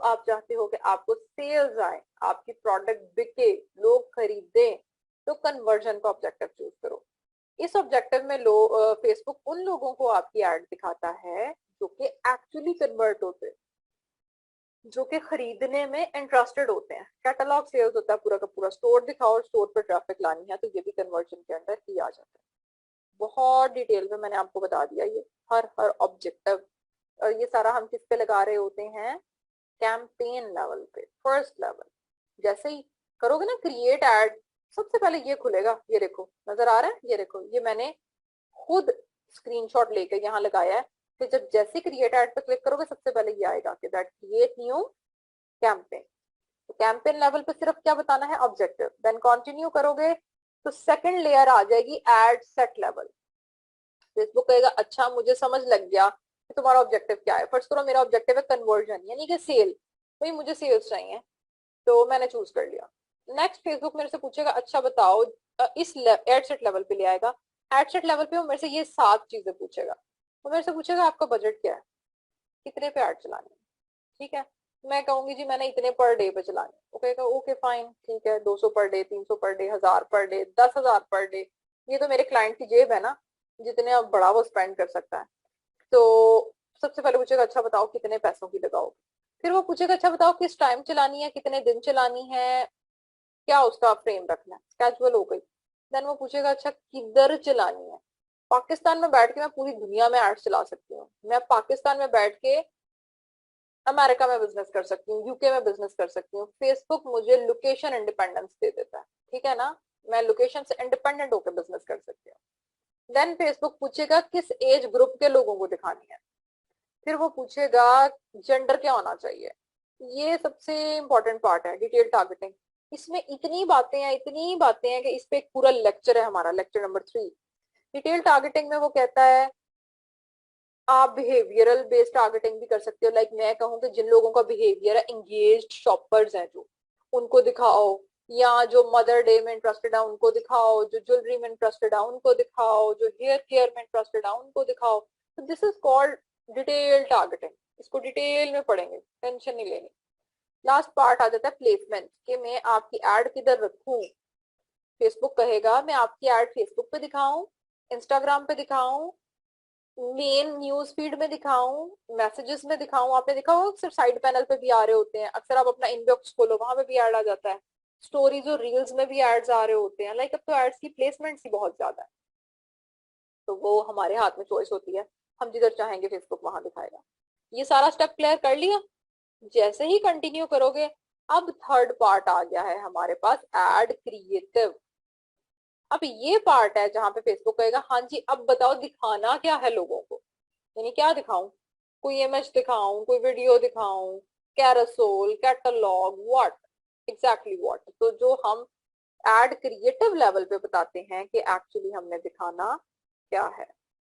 आप चाहते हो कि आपको सेल्स आए, आपकी प्रोडक्ट बिके, लोग खरीदें, तो कन्वर्जन का ऑब्जेक्टिव चूज करो। इस ऑब्जेक्टिव में फेसबुक उन लोगों को आपकी एड दिखाता है जो कि एक्चुअली कन्वर्ट होते हैं, जो कि खरीदने में इंटरेस्टेड होते हैं। कैटलॉग सेल्स होता है पूरा का पूरा, स्टोर दिखाओ और स्टोर पर ट्रैफिक लानी है, तो ये भी कन्वर्जन के अंदर ही आ जाता है। बहुत डिटेल में मैंने आपको बता दिया ये हर ऑब्जेक्टिव। और ये सारा हम किस पे लगा रहे होते हैं? कैंपेन लेवल पे, फर्स्ट लेवल। जैसे ही करोगे ना क्रिएट एड, सबसे पहले ये खुलेगा, ये देखो नजर आ रहा है, ये देखो, ये मैंने खुद स्क्रीनशॉट लेकर यहाँ लगाया है। फिर जब जैसे क्रिएट एड पे क्लिक करोगे सबसे पहले ये आएगा कि दैट क्रिएट न्यू कैंपेन। तो कैंपेन लेवल पे सिर्फ क्या बताना है? ऑब्जेक्टिव। देन कंटिन्यू करोगे तो सेकंड लेयर आ जाएगी एड सेट लेवल। फेसबुक कहेगा अच्छा मुझे समझ लग गया कि तुम्हारा ऑब्जेक्टिव क्या है। फर्स्ट करो मेरा ऑब्जेक्टिव है कन्वर्जन, यानी कि सेल, भाई मुझे सेल्स चाहिए, तो मैंने चूज कर लिया। नेक्स्ट फेसबुक मेरे से पूछेगा अच्छा बताओ, इस एड सेट लेवल पे ले आएगा। एड सेट लेवल पे वो मेरे से ये 7 चीजें पूछेगा। वो मेरे से पूछेगा आपका बजट क्या है, कितने पे एड चलानी है, ठीक है। मैं कहूंगी जी मैंने इतने पर डे पे चलानी है। वो कहेगा ओके फाइन, ठीक है, 200 per day, 300 per day, 1000 per day, 10,000 per day. ये तो मेरे क्लाइंट की जेब है ना, जितने अब बड़ा वो स्पेंड कर सकता है। तो सबसे पहले पूछेगा अच्छा बताओ कितने पैसों की लगाओगे। फिर वो पूछेगा अच्छा बताओ किस टाइम चलानी है, कितने दिन चलानी है, क्या उसका फ्रेम रखना है, कैजुअल हो गई। देन वो पूछेगा अच्छा किधर चलानी है। पाकिस्तान में बैठ के मैं पूरी दुनिया में एड्स चला सकती हूँ। मैं पाकिस्तान में बैठ के अमेरिका में बिजनेस कर सकती हूँ, यूके में बिजनेस कर सकती हूँ। फेसबुक मुझे लोकेशन इंडिपेंडेंस दे देता है, ठीक है ना, मैं लोकेशन से इंडिपेंडेंट होकर बिजनेस कर सकती हूँ। देन फेसबुक पूछेगा किस एज ग्रुप के लोगों को दिखानी है। फिर वो पूछेगा जेंडर क्या होना चाहिए। ये सबसे इंपॉर्टेंट पार्ट है, डिटेल टारगेटिंग। इसमें इतनी बातें हैं कि इस पे एक पूरा लेक्चर है हमारा, लेक्चर नंबर 3। डिटेल टारगेटिंग में वो कहता है आप बिहेवियरल बेस्ड टारगेटिंग भी कर सकते हो। लाइक मैं कहूँ कि जिन लोगों का बिहेवियर है, एंगेज्ड शॉपर्स हैं जो, उनको दिखाओ, या जो मदर डे में इंटरेस्टेड है उनको दिखाओ, जो ज्वेलरी में इंटरेस्टेड है उनको दिखाओ, जो हेयर केयर में इंटरेस्टेड है उनको दिखाओ। तो this is called detail targeting. इसको डिटेल में पढ़ेंगे, टेंशन नहीं लेनी। लास्ट पार्ट आ जाता है प्लेसमेंट, कि मैं आपकी एड किधर रखूं। फेसबुक कहेगा मैं आपकी एड फेसबुक पे दिखाऊं, इंस्टाग्राम पे दिखाऊं, मेन न्यूज फीड में दिखाऊं, मैसेजेस में दिखाऊं। आपने देखा होगा सिर्फ साइड पैनल पे भी आ रहे होते हैं, अक्सर आप अपना इनबॉक्स खोलो वहां पे भी ऐड आ जाता है, स्टोरीज और रील्स में भी एड्स आ रहे होते हैं। लाइक अब तो एड्स की प्लेसमेंट ही बहुत ज्यादा है, तो वो हमारे हाथ में चॉइस होती है, हम जिधर चाहेंगे फेसबुक वहां दिखाएगा। ये सारा स्टेप क्लियर कर लिया। जैसे ही कंटिन्यू करोगे, अब थर्ड पार्ट आ गया है हमारे पास, एड क्रिएटिव। अब ये पार्ट है जहां पे फेसबुक कहेगा हाँ जी अब बताओ दिखाना क्या है लोगों को, यानी क्या दिखाऊं, कोई इमेज दिखाऊं, कोई वीडियो दिखाऊं, carousel, catalogue, what exactly what. तो जो हम एड क्रिएटिव लेवल पे बताते हैं कि एक्चुअली हमने दिखाना क्या है।